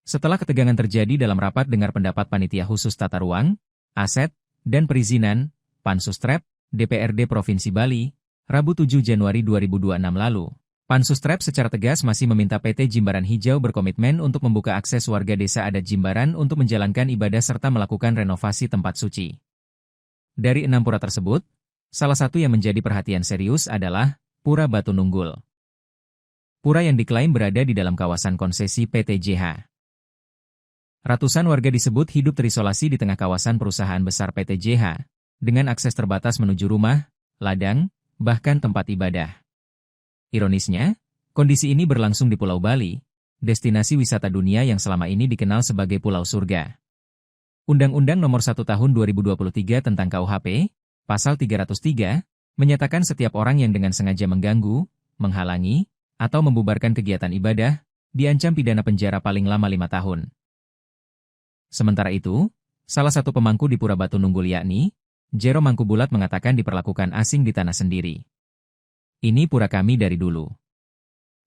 Setelah ketegangan terjadi dalam rapat dengar pendapat Panitia Khusus Tata Ruang, Aset, dan Perizinan, Pansustrep, DPRD Provinsi Bali, Rabu 7 Januari 2026 lalu, Pansustrep secara tegas masih meminta PT Jimbaran Hijau berkomitmen untuk membuka akses warga desa adat Jimbaran untuk menjalankan ibadah serta melakukan renovasi tempat suci. Dari 6 pura tersebut, salah satu yang menjadi perhatian serius adalah Pura Batu Nunggul. Pura yang diklaim berada di dalam kawasan konsesi PT JH. Ratusan warga disebut hidup terisolasi di tengah kawasan perusahaan besar PT JH, dengan akses terbatas menuju rumah, ladang, bahkan tempat ibadah. Ironisnya, kondisi ini berlangsung di Pulau Bali, destinasi wisata dunia yang selama ini dikenal sebagai Pulau Surga. Undang-Undang Nomor 1 Tahun 2023 tentang KUHP, Pasal 303, menyatakan setiap orang yang dengan sengaja mengganggu, menghalangi, atau membubarkan kegiatan ibadah, diancam pidana penjara paling lama 5 tahun. Sementara itu, salah satu pemangku di Pura Batu Nunggul yakni, Jero Mangkubulat mengatakan diperlakukan asing di tanah sendiri. Ini pura kami dari dulu.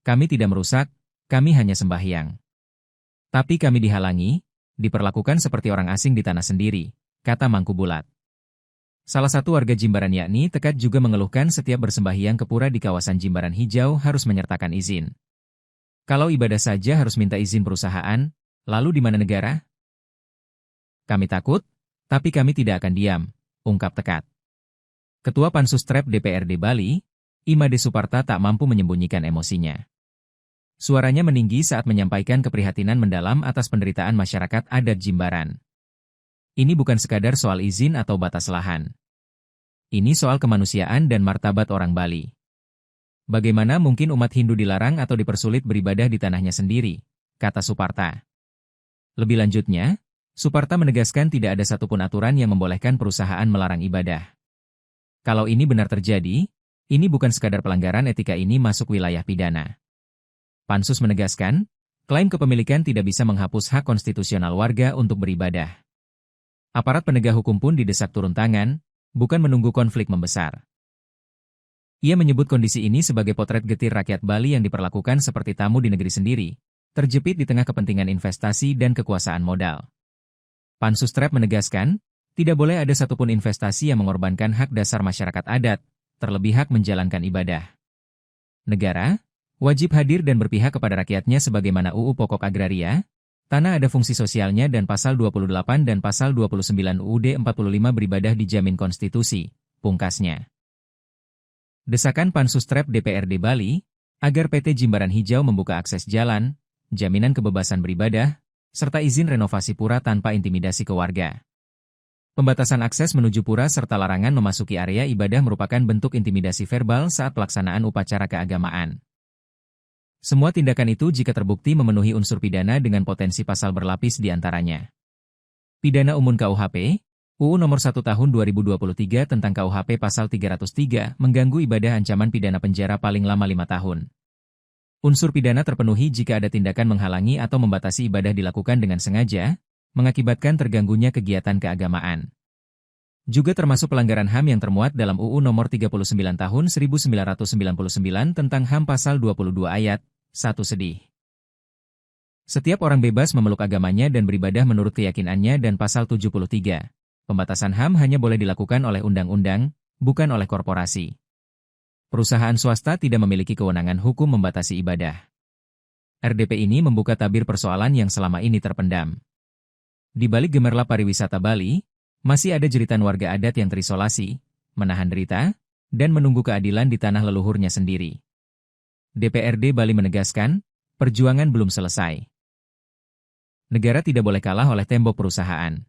Kami tidak merusak, kami hanya sembahyang. Tapi kami dihalangi, diperlakukan seperti orang asing di tanah sendiri, kata Mangkubulat. Salah satu warga Jimbaran yakni Tekat juga mengeluhkan setiap bersembahyang ke pura di kawasan Jimbaran Hijau harus menyertakan izin. Kalau ibadah saja harus minta izin perusahaan, lalu di mana negara? Kami takut, tapi kami tidak akan diam, ungkap Tekat. Ketua Pansustrep DPRD Bali, Imade Suparta tak mampu menyembunyikan emosinya. Suaranya meninggi saat menyampaikan keprihatinan mendalam atas penderitaan masyarakat adat Jimbaran. Ini bukan sekadar soal izin atau batas lahan. Ini soal kemanusiaan dan martabat orang Bali. Bagaimana mungkin umat Hindu dilarang atau dipersulit beribadah di tanahnya sendiri, kata Suparta. Lebih lanjutnya, Suparta menegaskan tidak ada satupun aturan yang membolehkan perusahaan melarang ibadah. Kalau ini benar terjadi, ini bukan sekadar pelanggaran etika, ini masuk wilayah pidana. Pansus menegaskan, klaim kepemilikan tidak bisa menghapus hak konstitusional warga untuk beribadah. Aparat penegak hukum pun didesak turun tangan, bukan menunggu konflik membesar. Ia menyebut kondisi ini sebagai potret getir rakyat Bali yang diperlakukan seperti tamu di negeri sendiri, terjepit di tengah kepentingan investasi dan kekuasaan modal. Pansustrep menegaskan, tidak boleh ada satupun investasi yang mengorbankan hak dasar masyarakat adat, terlebih hak menjalankan ibadah. Negara wajib hadir dan berpihak kepada rakyatnya sebagaimana UU Pokok Agraria, tanah ada fungsi sosialnya dan Pasal 28 dan Pasal 29 UUD 45 beribadah dijamin konstitusi, pungkasnya. Desakan Pansustrep DPRD Bali, agar PT Jimbaran Hijau membuka akses jalan, jaminan kebebasan beribadah, serta izin renovasi pura tanpa intimidasi ke warga. Pembatasan akses menuju pura serta larangan memasuki area ibadah merupakan bentuk intimidasi verbal saat pelaksanaan upacara keagamaan. Semua tindakan itu jika terbukti memenuhi unsur pidana dengan potensi pasal berlapis di antaranya. Pidana Umum KUHP, UU Nomor 1 Tahun 2023 tentang KUHP Pasal 303 mengganggu ibadah ancaman pidana penjara paling lama 5 tahun. Unsur pidana terpenuhi jika ada tindakan menghalangi atau membatasi ibadah dilakukan dengan sengaja, mengakibatkan terganggunya kegiatan keagamaan. Juga termasuk pelanggaran HAM yang termuat dalam UU Nomor 39 Tahun 1999 tentang HAM Pasal 22 Ayat 1 sedih. Setiap orang bebas memeluk agamanya dan beribadah menurut keyakinannya dan Pasal 73. Pembatasan HAM hanya boleh dilakukan oleh undang-undang, bukan oleh korporasi. Perusahaan swasta tidak memiliki kewenangan hukum membatasi ibadah. RDP ini membuka tabir persoalan yang selama ini terpendam. Di balik gemerlap pariwisata Bali, masih ada jeritan warga adat yang terisolasi, menahan derita, dan menunggu keadilan di tanah leluhurnya sendiri. DPRD Bali menegaskan, perjuangan belum selesai. Negara tidak boleh kalah oleh tembok perusahaan.